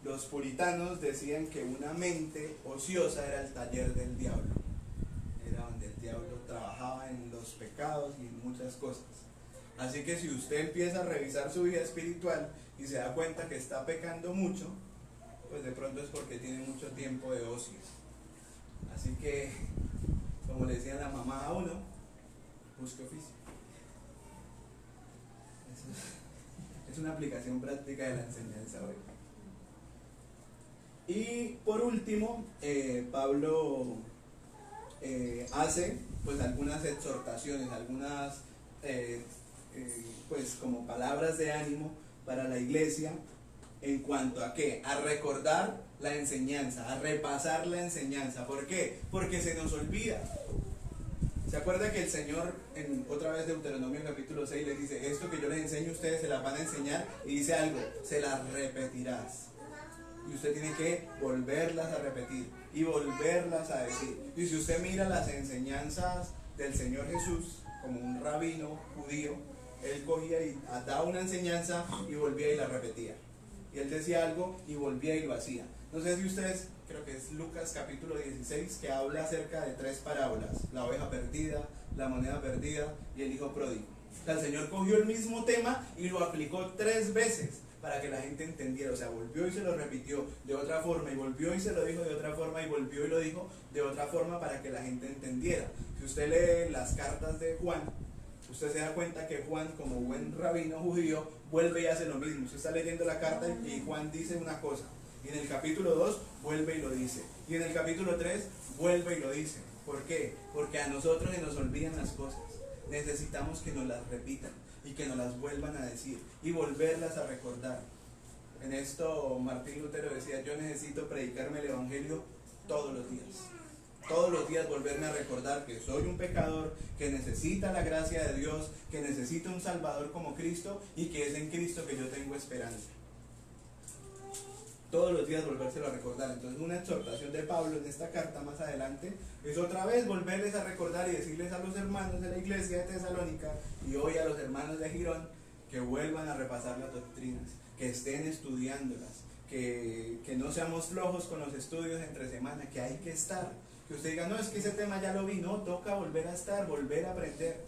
Los puritanos decían que una mente ociosa era el taller del diablo, era donde el diablo trabajaba en los pecados y en muchas cosas. Así que si usted empieza a revisar su vida espiritual y se da cuenta que está pecando mucho, pues de pronto es porque tiene mucho tiempo de ocio. Así que, como le decía la mamá a uno, busque oficio. Es una aplicación práctica de la enseñanza hoy. Y por último, Pablo hace pues algunas exhortaciones, algunas pues como palabras de ánimo para la iglesia. ¿En cuanto a qué? A recordar la enseñanza, a repasar la enseñanza. ¿Por qué? Porque se nos olvida. ¿Se acuerda que el Señor, otra vez Deuteronomio capítulo 6, les dice, esto que yo les enseño a ustedes se las van a enseñar? Y dice algo, se las repetirás. Y usted tiene que volverlas a repetir y volverlas a decir. Y si usted mira las enseñanzas del Señor Jesús como un rabino judío, él cogía y daba una enseñanza y volvía y la repetía. Y él decía algo y volvía y lo hacía. No sé si ustedes, creo que es Lucas capítulo 16, que habla acerca de 3 parábolas: la oveja perdida, la moneda perdida y el hijo pródigo. O sea, el Señor cogió el mismo tema y lo aplicó 3 veces para que la gente entendiera. O sea, volvió y se lo repitió de otra forma, y volvió y se lo dijo de otra forma, y volvió y lo dijo de otra forma para que la gente entendiera. Si usted lee las cartas de Juan, usted se da cuenta que Juan, como buen rabino judío, vuelve y hace lo mismo. Usted está leyendo la carta y Juan dice una cosa, y en el capítulo 2 vuelve y lo dice, y en el capítulo 3 vuelve y lo dice. ¿Por qué? Porque a nosotros se nos olvidan las cosas. Necesitamos que nos las repitan y que nos las vuelvan a decir y volverlas a recordar. En esto Martín Lutero decía, yo necesito predicarme el evangelio todos los días. Todos los días volverme a recordar que soy un pecador, que necesita la gracia de Dios, que necesito un Salvador como Cristo, y que es en Cristo que yo tengo esperanza. Todos los días volvérselo a recordar. Entonces, una exhortación de Pablo en esta carta más adelante es otra vez volverles a recordar y decirles a los hermanos de la iglesia de Tesalónica y hoy a los hermanos de Girón que vuelvan a repasar las doctrinas, que estén estudiándolas, que no seamos flojos con los estudios entre semana, que hay que estar. Que usted diga, no, es que ese tema ya lo vi. No, toca volver a estar, volver a aprender.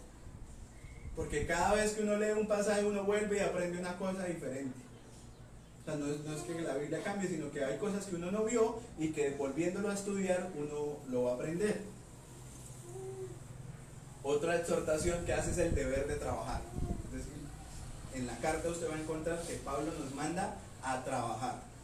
Porque cada vez que uno lee un pasaje, uno vuelve y aprende una cosa diferente. O sea, no es que la Biblia cambie, sino que hay cosas que uno no vio y que volviéndolo a estudiar, uno lo va a aprender. Otra exhortación que hace es el deber de trabajar. Es decir, en la carta usted va a encontrar que Pablo nos manda a trabajar.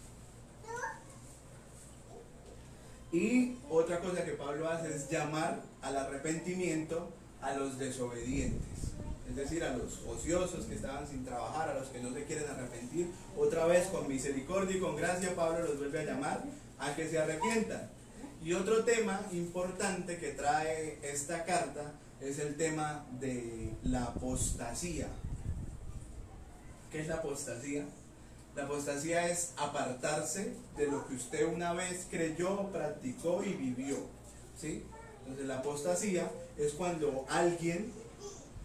Y otra cosa que Pablo hace es llamar al arrepentimiento a los desobedientes, es decir, a los ociosos que estaban sin trabajar, a los que no se quieren arrepentir. Otra vez, con misericordia y con gracia, Pablo los vuelve a llamar a que se arrepientan. Y otro tema importante que trae esta carta es el tema de la apostasía. ¿Qué es la apostasía? La apostasía es apartarse de lo que usted una vez creyó, practicó y vivió, ¿sí? Entonces la apostasía es cuando alguien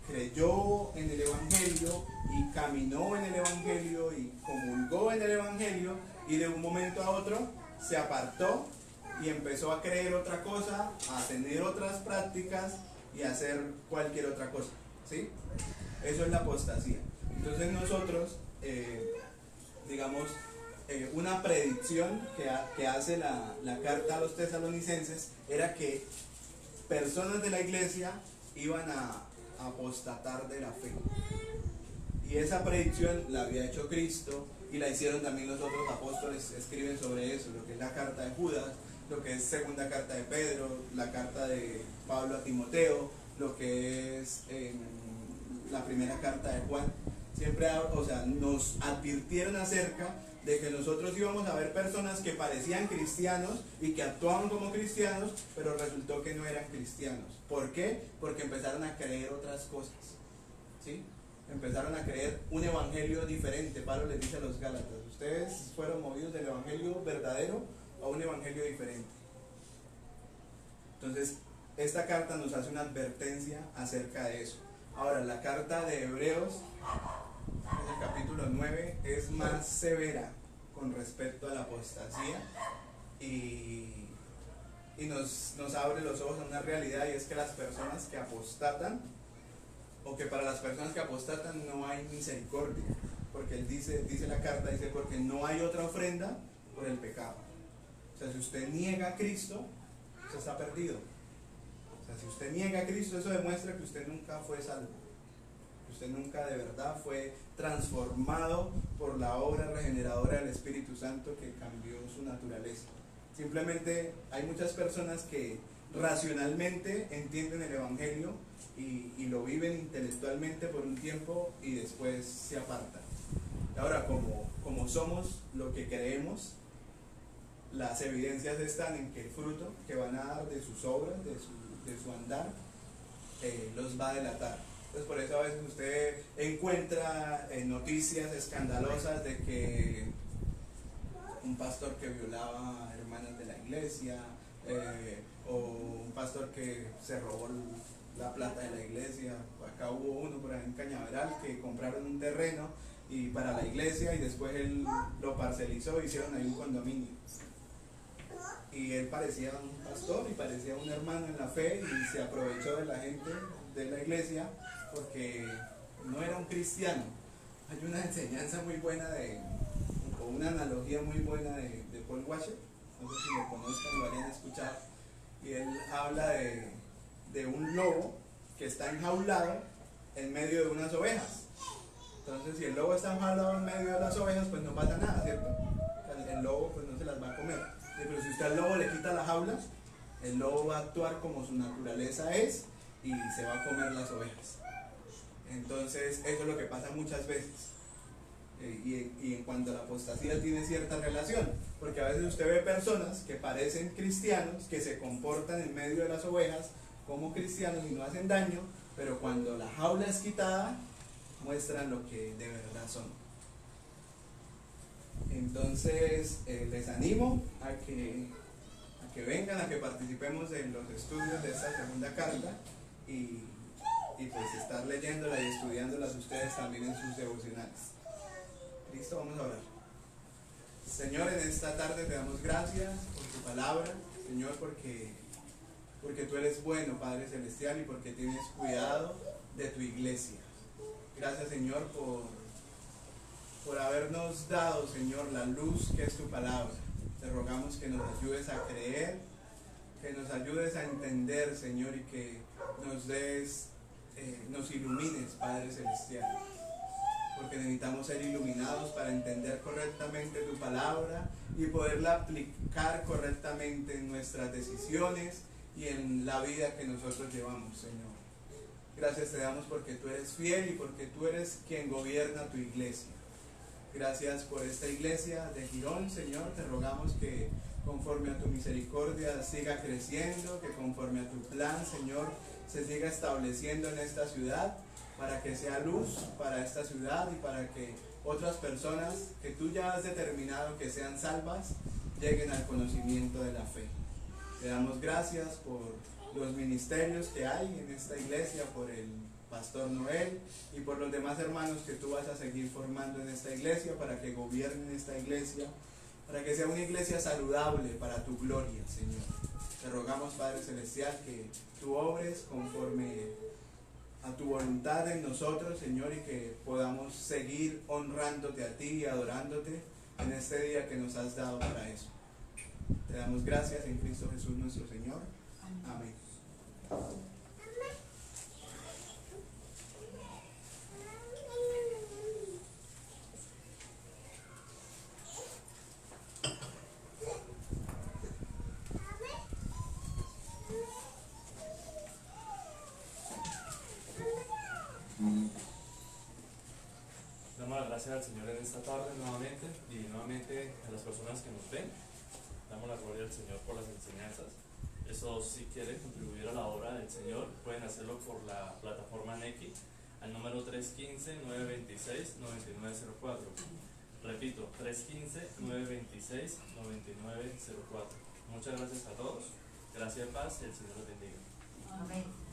creyó en el Evangelio y caminó en el Evangelio y comulgó en el Evangelio y de un momento a otro se apartó y empezó a creer otra cosa, a tener otras prácticas y a hacer cualquier otra cosa, ¿sí? Eso es la apostasía. Entonces nosotros digamos, una predicción que hace la carta a los tesalonicenses era que personas de la iglesia iban a apostatar de la fe. Y esa predicción la había hecho Cristo y la hicieron también los otros apóstoles, escriben sobre eso, lo que es la carta de Judas, lo que es segunda carta de Pedro, la carta de Pablo a Timoteo, lo que es la primera carta de Juan. Siempre, o sea, nos advirtieron acerca de que nosotros íbamos a ver personas que parecían cristianos y que actuaban como cristianos, pero resultó que no eran cristianos. ¿Por qué? Porque empezaron a creer otras cosas, ¿sí? Empezaron a creer un evangelio diferente. Pablo les dice a los Gálatas: ustedes fueron movidos del evangelio verdadero a un evangelio diferente. Entonces, esta carta nos hace una advertencia acerca de eso. Ahora, la carta de Hebreos, en el capítulo 9, es más severa con respecto a la apostasía y nos abre los ojos a una realidad, y es que las personas que apostatan, o que para las personas que apostatan no hay misericordia, porque él dice la carta, dice, porque no hay otra ofrenda por el pecado. O sea, si usted niega a Cristo, usted está perdido. O sea, si usted niega a Cristo, eso demuestra que usted nunca fue salvo, que usted nunca de verdad fue transformado por la obra regeneradora del Espíritu Santo que cambió su naturaleza. Simplemente hay muchas personas que racionalmente entienden el evangelio y lo viven intelectualmente por un tiempo y después se apartan. Ahora, como somos lo que creemos, las evidencias están en que el fruto que van a dar de sus obras, de su andar, los va a delatar. Entonces, por eso a veces usted encuentra noticias escandalosas de que un pastor que violaba a hermanas de la iglesia, o un pastor que se robó la plata de la iglesia. Acá hubo uno por ahí en Cañaveral que compraron un terreno y para la iglesia, y después él lo parcelizó, hicieron ahí un condominio. Y él parecía un pastor y parecía un hermano en la fe, y se aprovechó de la gente de la iglesia porque no era un cristiano. Hay una enseñanza muy buena o una analogía muy buena de Paul Washer, no sé si lo conozcan, lo hayan escuchado, y él habla de un lobo que está enjaulado en medio de unas ovejas. Entonces, si el lobo está enjaulado en medio de las ovejas, pues no pasa nada, ¿cierto? El lobo pues no se las va a comer. Pero si usted al lobo le quita la jaula, el lobo va a actuar como su naturaleza es y se va a comer las ovejas. Entonces, eso es lo que pasa muchas veces. Y en cuanto a la apostasía tiene cierta relación, porque a veces usted ve personas que parecen cristianos, que se comportan en medio de las ovejas como cristianos y no hacen daño, pero cuando la jaula es quitada, muestran lo que de verdad son. Entonces, les animo a que vengan, a que participemos en los estudios de esta segunda carta y pues estar leyéndola y estudiándolas ustedes también en sus devocionales. Listo, vamos a orar. Señor, en esta tarde te damos gracias por tu palabra, Señor, porque tú eres bueno, Padre Celestial, y porque tienes cuidado de tu iglesia. Gracias, Señor, por habernos dado, Señor, la luz que es tu palabra. Te rogamos que nos ayudes a creer, que nos ayudes a entender, Señor, y que nos ilumines, Padre Celestial, porque necesitamos ser iluminados para entender correctamente tu palabra y poderla aplicar correctamente en nuestras decisiones y en la vida que nosotros llevamos, Señor. Gracias te damos porque tú eres fiel y porque tú eres quien gobierna tu iglesia. Gracias por esta iglesia de Girón, Señor. Te rogamos que conforme a tu misericordia siga creciendo, que conforme a tu plan, Señor, se siga estableciendo en esta ciudad, para que sea luz para esta ciudad y para que otras personas que tú ya has determinado que sean salvas lleguen al conocimiento de la fe. Te damos gracias por los ministerios que hay en esta iglesia, por el Pastor Noel y por los demás hermanos que tú vas a seguir formando en esta iglesia para que gobiernen esta iglesia, para que sea una iglesia saludable para tu gloria, Señor. Te rogamos, Padre Celestial, que tú obres conforme a tu voluntad en nosotros, Señor, y que podamos seguir honrándote a ti y adorándote en este día que nos has dado para eso. Te damos gracias en Cristo Jesús nuestro Señor. Amén. Damos las gracias al Señor en esta tarde nuevamente y nuevamente a las personas que nos ven. Damos la gloria al Señor por las enseñanzas. Eso, si quieren contribuir a la obra del Señor, pueden hacerlo por la plataforma Nequi al número 315-926-9904. Repito, 315-926-9904. Muchas gracias a todos. Gracias, paz y el Señor los bendiga. Amén.